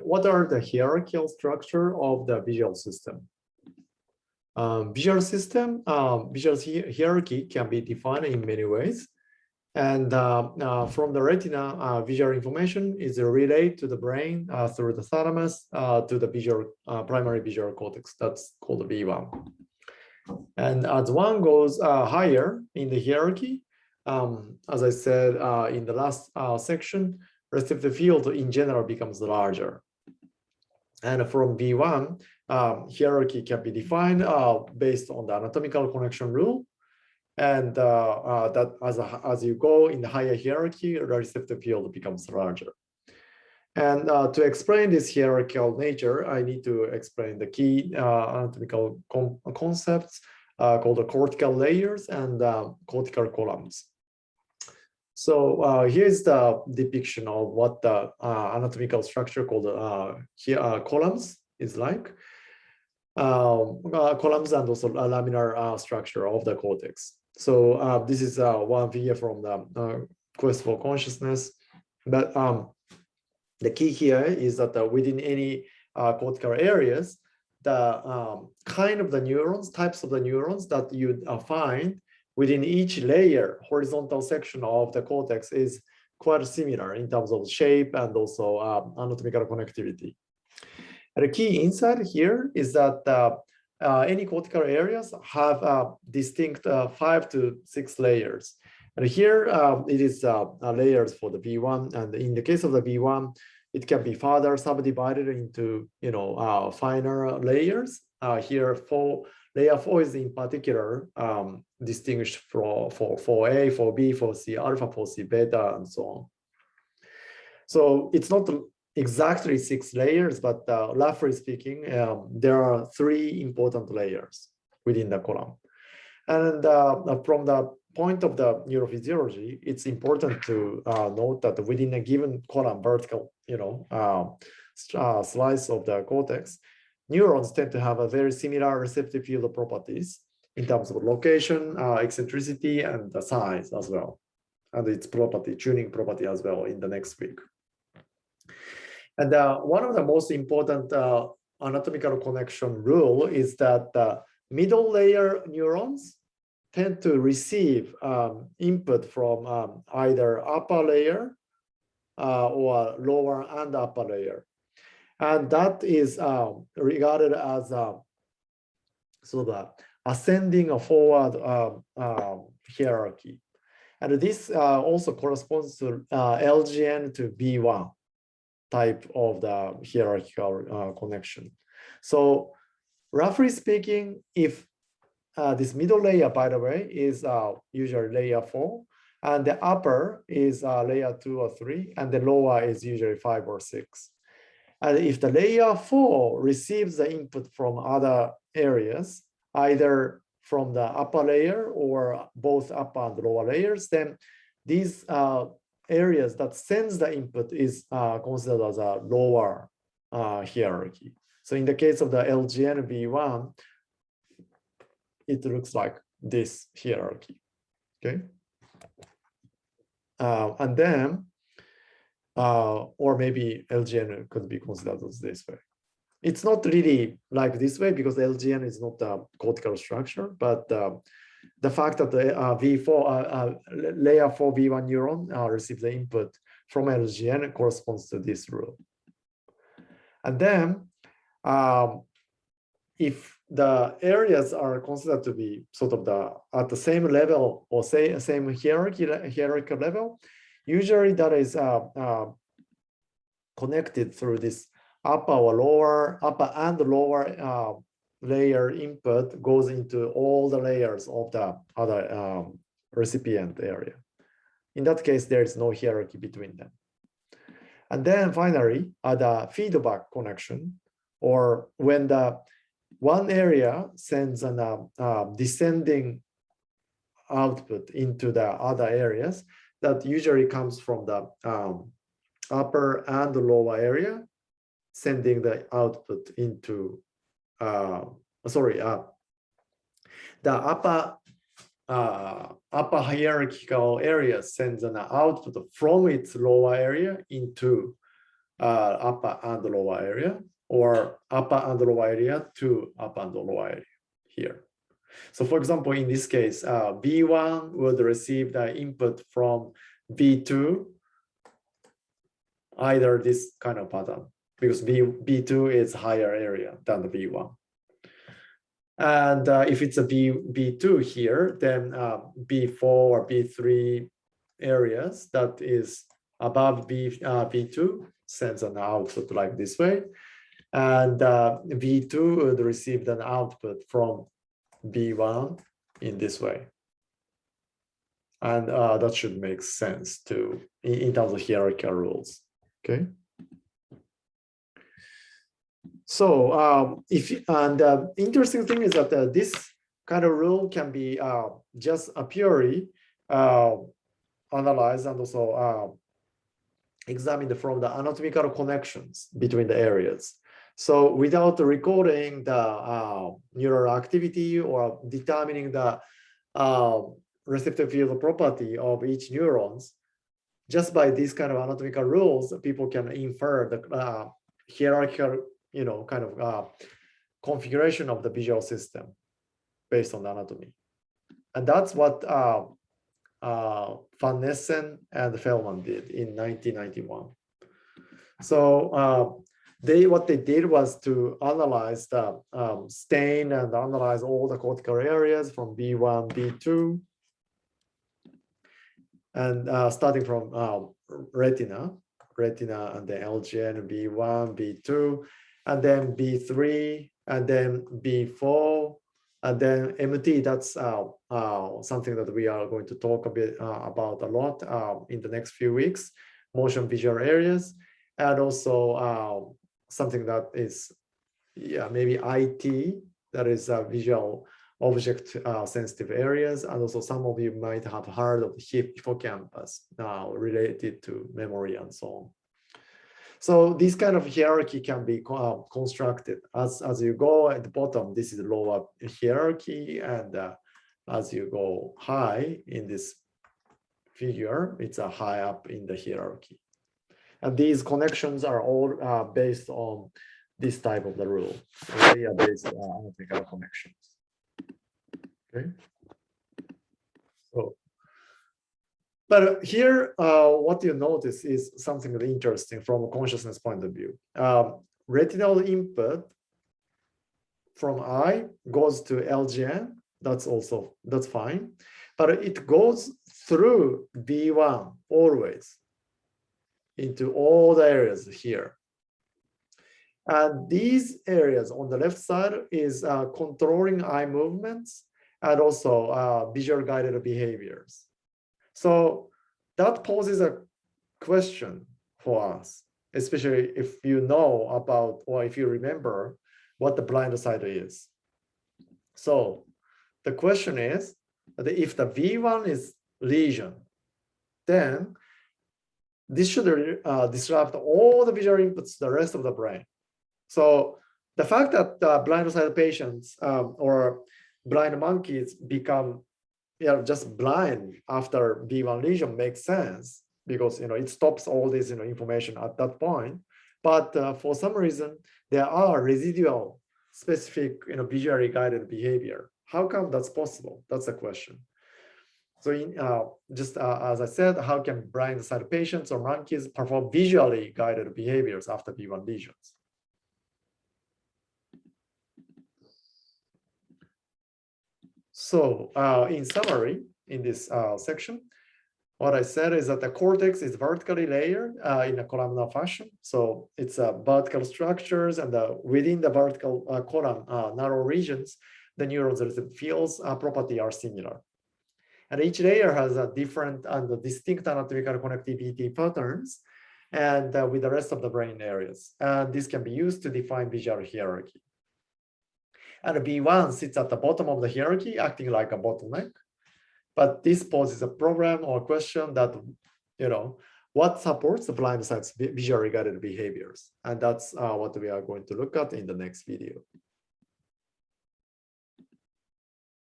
What are the hierarchical structure of the visual system? Visual hierarchy can be defined in many ways. And from the retina, visual information is relayed to the brain through the thalamus to the primary visual cortex. That's called V1. And as one goes higher in the hierarchy, as I said in the last section, receptive field in general becomes larger. And from V1, hierarchy can be defined based on the anatomical connection rule. And that as you go in the higher hierarchy, the receptive field becomes larger. And to explain this hierarchical nature, I need to explain the key anatomical concepts called the cortical layers and cortical columns. So here's the depiction of what the anatomical structure called columns is like. Columns and also a laminar structure of the cortex. So this is one video from the Quest for Consciousness. But the key here is that within any cortical areas, the kind of the neurons, types of the neurons that you find within each layer, horizontal section of the cortex is quite similar in terms of shape and also anatomical connectivity. And the key insight here is that any cortical areas have distinct 5 to 6 layers. And here it is layers for the V1. And in the case of the V1, it can be further subdivided into finer layers. Here, layer 4 is in particular distinguished for 4A, 4B, 4C alpha, 4C beta, and so on. So it's not exactly 6 layers, but roughly speaking, there are 3 important layers within the column. And from the point of the neurophysiology, it's important to note that within a given column, vertical, slice of the cortex, neurons tend to have a very similar receptive field properties in terms of location, eccentricity, and the size as well, and its property, tuning property as well in the next week. And one of the most important anatomical connection rule is that middle layer neurons tend to receive input from either upper layer or lower and upper layer. And that is regarded as sort of ascending or forward hierarchy. And this also corresponds to LGN to B1 type of the hierarchical connection. So roughly speaking, if this middle layer, by the way, is usually layer 4, and the upper is layer 2 or 3, and the lower is usually 5 or 6. And if the layer 4 receives the input from other areas, either from the upper layer or both upper and lower layers, then these areas that sends the input is considered as a lower hierarchy. So in the case of the LGN V1, it looks like this hierarchy, okay? And then, or maybe LGN could be considered as this way. It's not really like this way because LGN is not a cortical structure, but the fact that the layer 4 V1 neuron receives the input from LGN corresponds to this rule. And then, if the areas are considered to be sort of at the same level or same hierarchical level, usually that is connected through this upper and lower layer input goes into all the layers of the other recipient area. In that case, there is no hierarchy between them. And then finally, the feedback connection, or when the one area sends an descending output into the other areas, that usually comes from the upper and lower area, sending the output into, the upper hierarchical area sends an output from its lower area into upper and lower area, or upper and lower area to upper and lower area here. So for example, in this case, B1 would receive the input from B2, either this kind of pattern, because B2 is higher area than the B1. And if it's a B2 here, then B4 or B3 areas that is above B2 sends an output like this way. And V2 would receive an output from B1 in this way. And that should make sense too in terms of hierarchical rules. Okay. So interesting thing is that this kind of rule can be just a purely analyzed and also examined from the anatomical connections between the areas. So without recording the neural activity or determining the receptive field property of each neurons, just by these kind of anatomical rules, people can infer the hierarchical, kind of configuration of the visual system based on the anatomy. And that's what Van Nessen and Feldman did in 1991. So what they did was to analyze the stain and analyze all the cortical areas from B1, B2, and starting from retina, and then LGN, B1, B2, and then B3, and then B4, and then MT. That's something that we are going to talk a bit about a lot in the next few weeks, motion visual areas, and also something that is, maybe IT, that is visual object sensitive areas. And also some of you might have heard of hippocampus related to memory and so on. So this kind of hierarchy can be constructed as you go at the bottom. This is lower hierarchy, and as you go high in this figure, it's a high up in the hierarchy. And these connections are all based on this type of the rule. So they are based on anatomical connections. Okay. So, but here, what you notice is something really interesting from a consciousness point of view. Retinal input from eye goes to LGN. That's fine, but it goes through B1 always into all the areas here. And these areas on the left side is controlling eye movements and also visual guided behaviors. So that poses a question for us, especially if you know about, or if you remember what the blind side is. So the question is that if the V1 is lesion, then this should disrupt all the visual inputs to the rest of the brain. So the fact that blind side patients or blind monkeys become just blind after B1 lesion makes sense, because it stops all this information at that point. But for some reason, there are residual specific visually guided behavior. How come that's possible? That's the question. So just as I said, how can blind side patients or monkeys perform visually guided behaviors after B1 lesions? So in summary, in this section, what I said is that the cortex is vertically layered in a columnar fashion. So it's vertical structures, and within the vertical column, narrow regions, the neurons' fields property are similar. And each layer has a different and distinct anatomical connectivity patterns, and with the rest of the brain areas. And this can be used to define visual hierarchy. And B1 sits at the bottom of the hierarchy, acting like a bottleneck. But this poses a problem or question that, what supports the blind side's visually guided behaviors? And that's what we are going to look at in the next video.